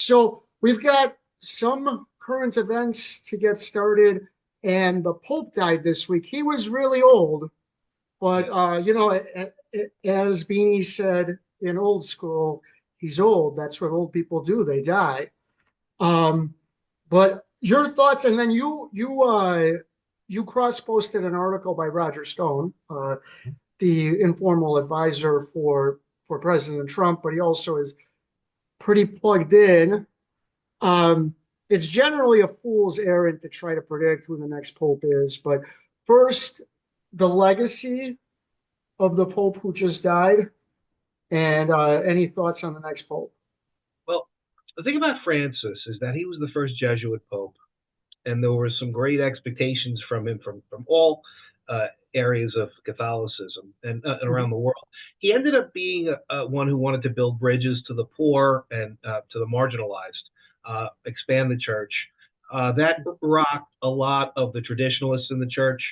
So we've got some current events to get started, and the Pope died this week. He was really old, but Yeah. as Beanie said in old school, he's old. That's what old people do. They die. Um, but your thoughts, and then you cross posted an article by Roger Stone, the informal advisor for President Trump, but he also is pretty plugged in. Um, it's generally a fool's errand to try to predict who the next pope is. But first, the legacy of the pope who just died, and any thoughts on the next pope? Well, the thing about Francis is that he was the first Jesuit pope, and there were some great expectations from him from all areas of Catholicism and Mhm. around the world. He ended up being one who wanted to build bridges to the poor and to the marginalized, expand the church. That rocked a lot of the traditionalists in the church.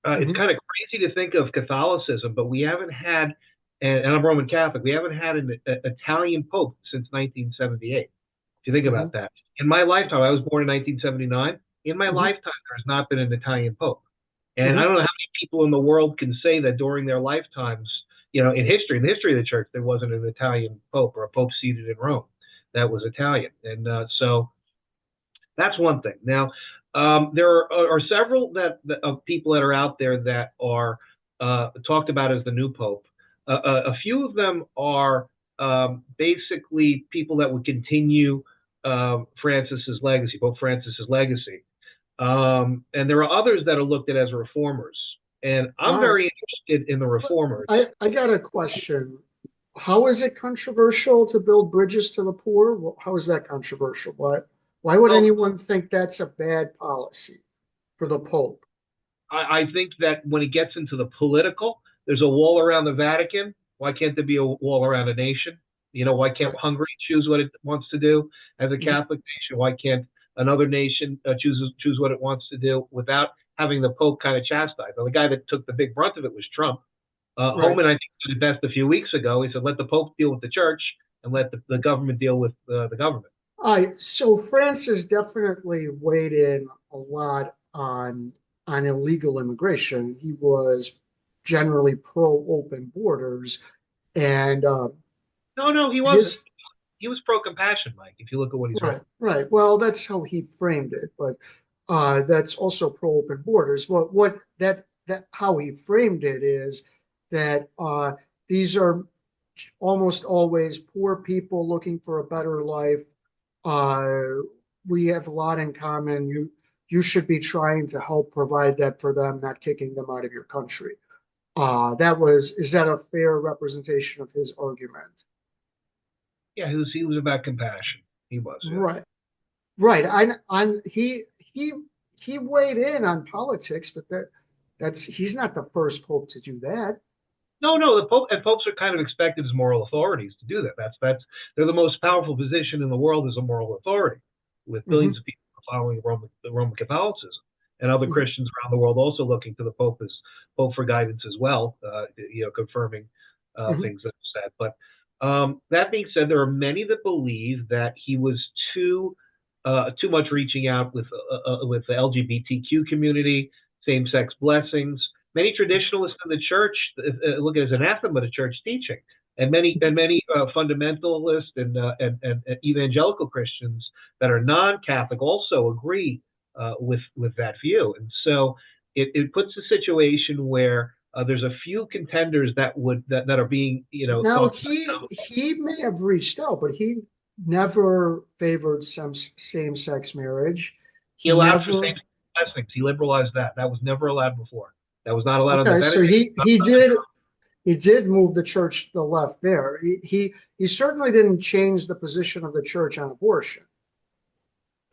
It's Mhm. kind of crazy to think of Catholicism, but we haven't had, and I'm Roman Catholic, we haven't had an Italian Pope since 1978. If you think Mhm. about that. In my lifetime, I was born in 1979. In my Mhm. lifetime, there has not been an Italian Pope. And I Mhm. don't know how many people in the world can say that during their lifetimes, in the history of the church, there wasn't an Italian Pope or a Pope seated in Rome that was Italian. And so that's one thing. Now, there are several of people that are out there that are talked about as the new pope. A few of them are basically people that would continue Francis's legacy, Pope Francis's legacy. And there are others that are looked at as reformers. And I'm Uh, very interested in the reformers. I got a question. How is it controversial to build bridges to the poor? How is that controversial? Why would Well, anyone think that's a bad policy for the Pope? I think that when it gets into the political, there's a wall around the Vatican. Why can't there be a wall around a nation? Why can't Right. Hungary choose what it wants to do as a Mhm. Catholic nation? Why can't another nation choose what it wants to do without having the Pope kind of chastise? Now, the guy that took the big brunt of it was Trump. Right. Homan, I think, did it best a few weeks ago. He said, "Let the Pope deal with the church and let the government deal with the government." So France definitely weighed in a lot on illegal immigration. He was generally pro open borders, and No, no, he wasn't. his He was pro compassion, Mike. If you look at what he's right, written. right. Well, that's how he framed it, but that's also pro open borders. What that how he framed it is that these are almost always poor people looking for a better life. Uh, we have a lot in common. You should be trying to help provide that for them, not kicking them out of your country. That was is that a fair representation of his argument? Yeah, he was about compassion. He was, yeah. Right, right. He he weighed in on politics, but that's he's not the first pope to do that. No, no, the Pope and popes are kind of expected as moral authorities to do that. That's they're the most powerful position in the world as a moral authority, with billions Hmm. of people following Roman Catholicism, and other Hmm. Christians around the world also looking to the Pope as Pope for guidance as well. Confirming Hmm. things that are said. But that being said, there are many that believe that he was too much reaching out with the LGBTQ community, same sex blessings. Many traditionalists in the church look at it as anathema to church teaching, and many fundamentalist and evangelical Christians that are non-Catholic also agree with that view. And so it puts a situation where there's a few contenders that are being Now talked he may have reached out, but he never favored some same-sex marriage. He He allowed for never. same-sex blessings. He liberalized that. That was never allowed before. That was not allowed on the Okay, so Benedict. he did move the church to the left there. He certainly didn't change the position of the church on abortion.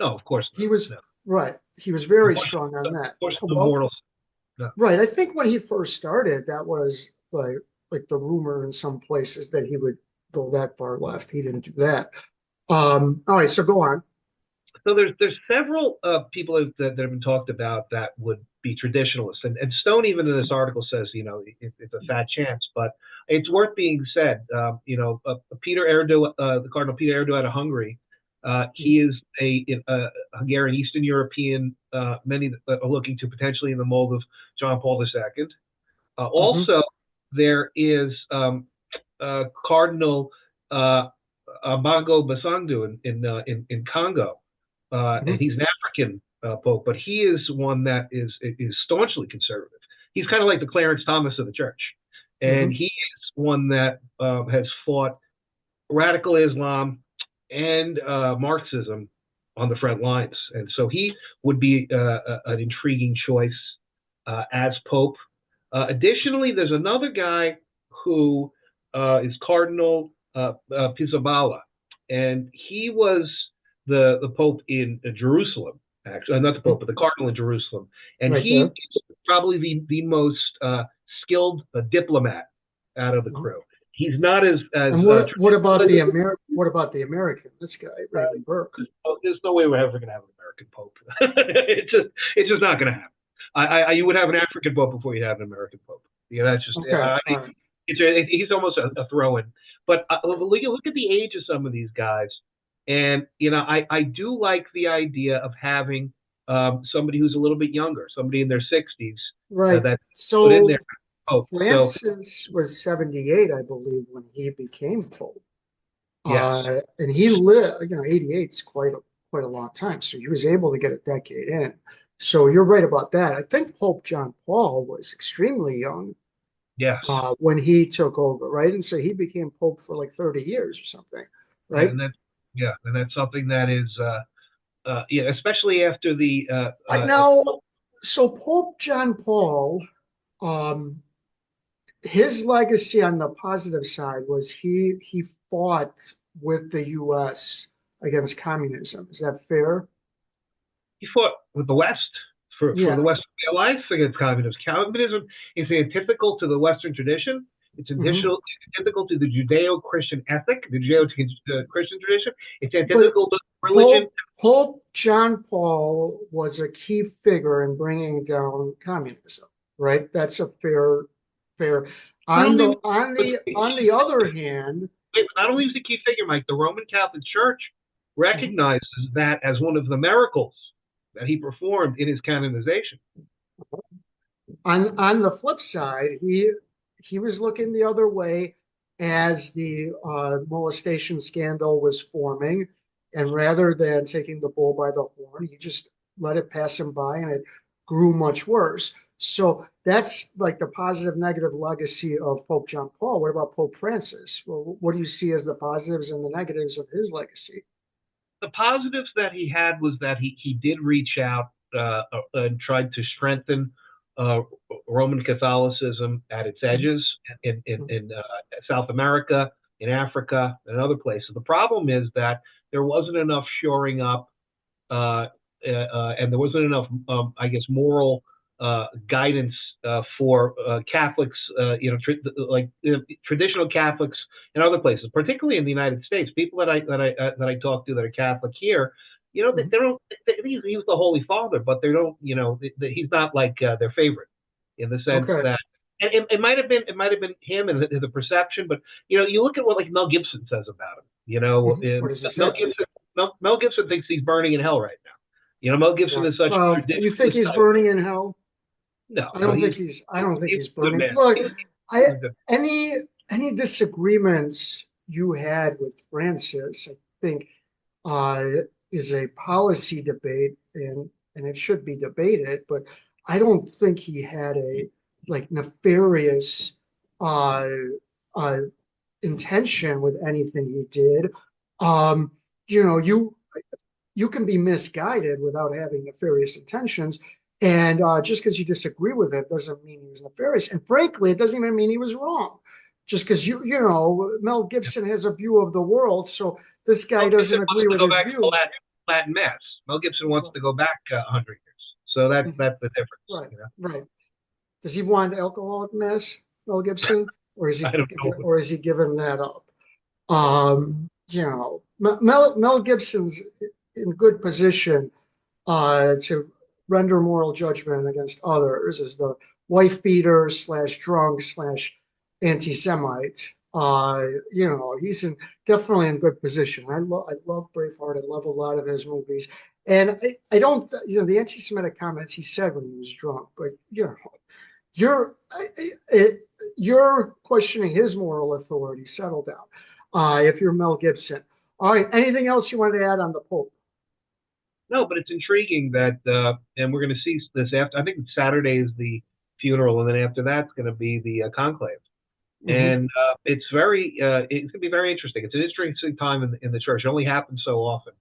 No, of course He not. was No, right. He was very abortion, strong on of that. course, the Well, mortal. No. right. I think when he first started, that was like the rumor in some places that he would go that far left. He didn't do that. All right, so go on. So there's several people that have been talked about that would be traditionalists, and Stone even in this article says it's a fat chance, but it's worth being said. Peter Erdo, the Cardinal Peter Erdo out of Hungary, He is a Hungarian Eastern European. Many are looking to potentially in the mold of John Paul II. Hmm. Also, there is Cardinal Amago Basandu in Congo, and Hmm. he's an African pope, but he is one that is staunchly conservative. He's kind of like the Clarence Thomas of the church, and Hmm. he is one that has fought radical Islam and Marxism on the front lines, and so he would be an intriguing choice as pope. Additionally, there's another guy who is Cardinal Pizzaballa, and he was the Pope in Jerusalem, actually, not the Pope, but the Cardinal in Jerusalem, and Right he there. is probably the most skilled diplomat out of the Mhm. crew. He's not as And what about the what about the American? This guy, Raymond Burke. there's no way we're ever going to have an American Pope. It's just not going to happen. You would have an African Pope before you have an American Pope. Yeah, that's just. Okay, all right. He's almost a throw-in. But look at the age of some of these guys, and I do like the idea of having somebody who's a little bit younger, somebody in their 60s Right. that put in there. So Oh, so Francis was 78, I believe, when he became Pope. yes, And he lived, 88 is quite a long time. So he was able to get a decade in. So you're right about that. I think Pope John Paul was extremely young yes. when he took over, right? And so he became Pope for like 30 years or something, Yeah, right? and that's something that is yeah, especially after the Now, so Pope John Paul, um, his legacy on the positive side was he fought with the U.S. against communism. Is that fair? he fought with the West for the Yeah. Western way of life against communism. Communism is antithetical to the Western tradition. It's Hmm. antithetical to the Judeo-Christian ethic, the Judeo-Christian tradition. It's But antithetical to religion. Pope John Paul was a key figure in bringing down communism, right? That's a fair. Not On only the on the on the other hand, not only is the key figure, Mike, the Roman Catholic Church mhm, recognizes that as one of the miracles that he performed in his canonization. on the flip side, he was looking the other way as the molestation scandal was forming, and rather than taking the bull by the horn, he just let it pass him by, and it grew much worse. So that's like the positive negative legacy of Pope John Paul. What about Pope Francis? Well, what do you see as the positives and the negatives of his legacy? The positives that he had was that he did reach out and tried to strengthen uh, Roman Catholicism at its edges in South America, in Africa, and other places. The problem is that there wasn't enough shoring up, and there wasn't enough, I guess, moral guidance for Catholics, traditional Catholics in other places, particularly in the United States. People that I talk to that are Catholic here, they don't. He's the Holy Father, but they don't. He's not like their favorite in the sense Okay. that. And it might have been him and the perception, but you look at what like Mel Gibson says about him. What does he Mel say? Gibson, Mel Gibson thinks he's burning in hell right now. Mel Gibson Yeah. is such a You think traditionalist he's type. burning in hell? No, I no, don't think I don't think he's he's a good burning. man. Look, I He's a good, any disagreements you had with Francis, I think, uh, is a policy debate, and it should be debated. But I don't think he had a like nefarious uh, uh, intention with anything he did. Um, you know, you can be misguided without having nefarious intentions. And just because you disagree with it doesn't mean he was nefarious. And frankly, it doesn't even mean he was wrong. Just because Mel Gibson has a view of the world, so this guy Mel doesn't Gibson agree wants to with go his back to the view. Latin Mass. Mel Gibson wants to go back 100 years. So that's the difference. Right, right. Does he want alcoholic mess, Mel Gibson, I don't know. or is he giving that up? Mel Gibson's in good position to render moral judgment against others as the wife beater slash drunk slash anti-Semite. He's definitely in good position. I love Braveheart. I love a lot of his movies. And I don't, the anti-Semitic comments he said when he was drunk, but you're you're questioning his moral authority. Settle down. If you're Mel Gibson. All right. Anything else you wanted to add on the Pope? No, but it's intriguing that, and we're going to see this after. I think Saturday is the funeral, and then after that's going to be the conclave. Mhm. And it's going to be very interesting. It's an interesting time in the church. It only happens so often,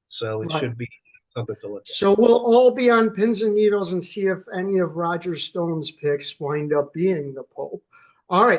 so it Right. should be something to look at. So we'll all be on pins and needles and see if any of Roger Stone's picks wind up being the Pope. All right.